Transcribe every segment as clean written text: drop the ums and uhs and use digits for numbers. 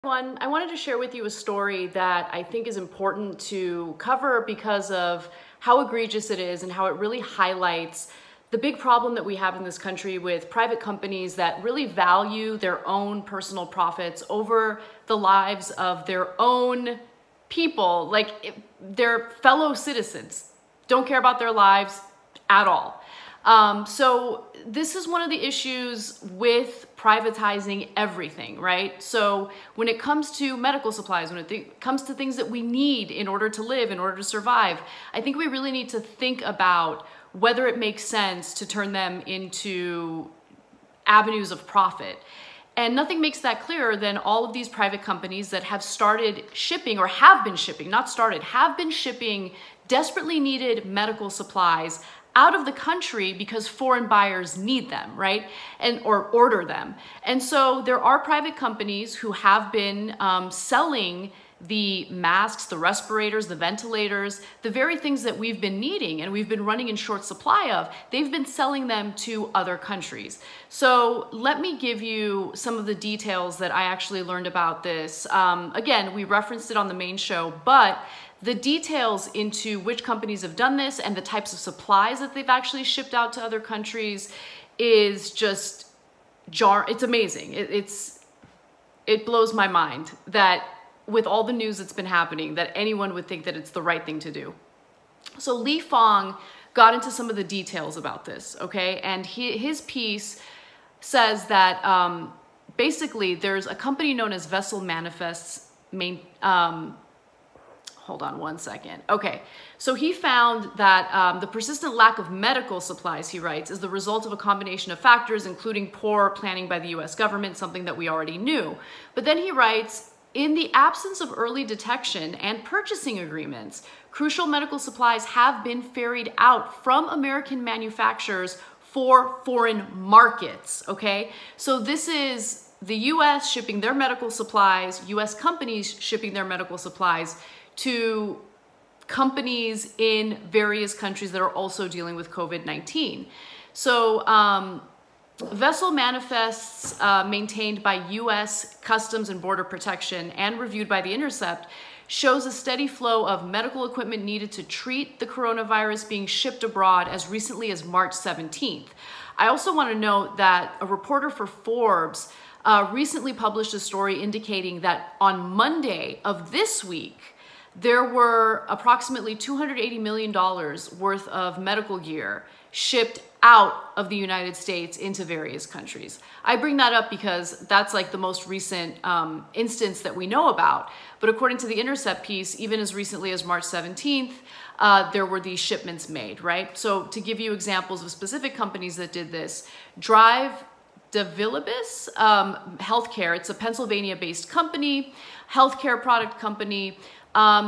I wanted to share with you a story that I think is important to cover because of how egregious it is and how it really highlights the big problem that we have in this country with private companies that really value their own personal profits over the lives of their own people, like their fellow citizens. Don't care about their lives at all. So this is one of the issues with privatizing everything, right? So when it comes to medical supplies, when it comes to things that we need in order to live, in order to survive, I think we really need to think about whether it makes sense to turn them into avenues of profit. And nothing makes that clearer than all of these private companies that have started shipping, or have been shipping, not started, have been shipping desperately needed medical supplies out of the country because foreign buyers need them, right? Or order them. And so there are private companies who have been selling the masks, the respirators, the ventilators, the very things that we've been needing and we've been running in short supply of. They've been selling them to other countries. So let me give you some of the details that I actually learned about this. Again, we referenced it on the main show, but the details into which companies have done this and the types of supplies that they've actually shipped out to other countries is just it's amazing. It blows my mind that with all the news that's been happening, that anyone would think that it's the right thing to do. So Li Fong got into some of the details about this, okay? And his piece says that basically there's a company known as Vessel Manifest's hold on one second. Okay, so he found that the persistent lack of medical supplies, he writes, is the result of a combination of factors, including poor planning by the US government, something that we already knew. But then he writes, in the absence of early detection and purchasing agreements, crucial medical supplies have been ferried out from American manufacturers for foreign markets, okay? So this is the US shipping their medical supplies, US companies shipping their medical supplies to companies in various countries that are also dealing with COVID-19. So Vessel Manifests, maintained by US Customs and Border Protection and reviewed by The Intercept, shows a steady flow of medical equipment needed to treat the coronavirus being shipped abroad as recently as March 17th. I also want to note that a reporter for Forbes recently published a story indicating that on Monday of this week, there were approximately $280 million worth of medical gear shipped out of the United States into various countries. I bring that up because that's like the most recent instance that we know about. But according to the Intercept piece, even as recently as March 17th, there were these shipments made, right? So to give you examples of specific companies that did this, Drive DeVilibus Healthcare, it's a Pennsylvania-based company, healthcare product company.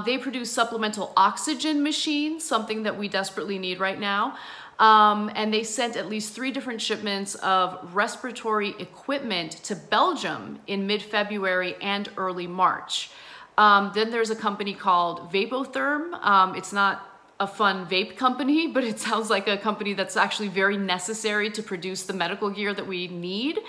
They produce supplemental oxygen machines, something that we desperately need right now. And they sent at least 3 different shipments of respiratory equipment to Belgium in mid-February and early March. Then there's a company called Vapotherm. It's not a fun vape company, but it sounds like a company that's actually very necessary to produce the medical gear that we need.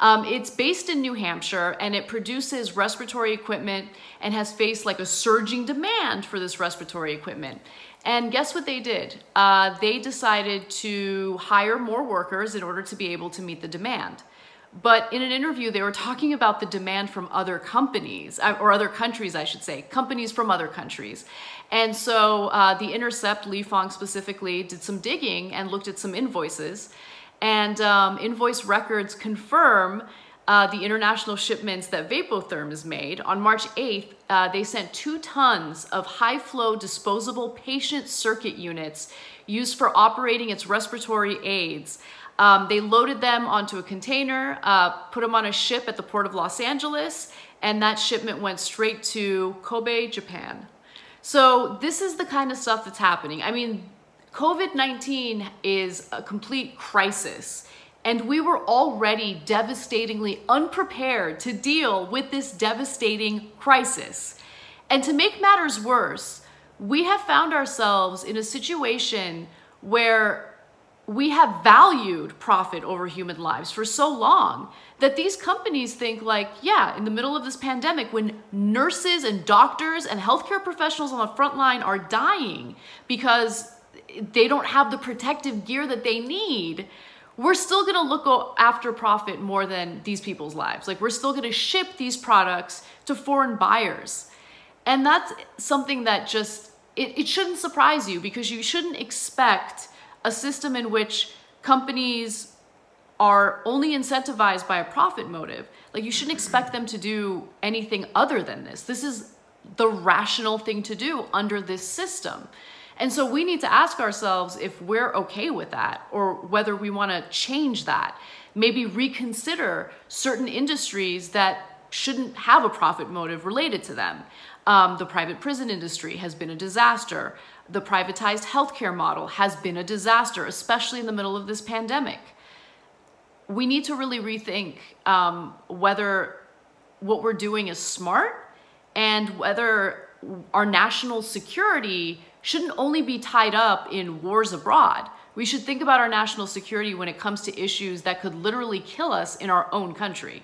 It's based in New Hampshire and it produces respiratory equipment and has faced like a surging demand for this respiratory equipment. And guess what they did? They decided to hire more workers in order to be able to meet the demand. But in an interview, they were talking about the demand from other companies, or other countries, I should say, companies from other countries. And so The Intercept, Li Fong specifically, did some digging and looked at some invoices. And invoice records confirm the international shipments that Vapotherm has made. On March 8th, they sent 2 tons of high-flow disposable patient circuit units used for operating its respiratory aids. They loaded them onto a container, put them on a ship at the port of Los Angeles, and that shipment went straight to Kobe, Japan. So this is the kind of stuff that's happening. I mean, COVID-19 is a complete crisis, and we were already devastatingly unprepared to deal with this devastating crisis. And to make matters worse, we have found ourselves in a situation where we have valued profit over human lives for so long that these companies think like, yeah, in the middle of this pandemic, when nurses and doctors and healthcare professionals on the front line are dying because they don't have the protective gear that they need, we're still gonna look after profit more than these people's lives. Like, we're still gonna ship these products to foreign buyers. And that's something that just, it shouldn't surprise you, because you shouldn't expect a system in which companies are only incentivized by a profit motive. Like, you shouldn't expect them to do anything other than this. This is the rational thing to do under this system. And so we need to ask ourselves if we're okay with that, or whether we want to change that. Maybe reconsider certain industries that shouldn't have a profit motive related to them. The private prison industry has been a disaster. The privatized healthcare model has been a disaster, especially in the middle of this pandemic. We need to really rethink whether what we're doing is smart, and whether our national security shouldn't only be tied up in wars abroad. We should think about our national security when it comes to issues that could literally kill us in our own country.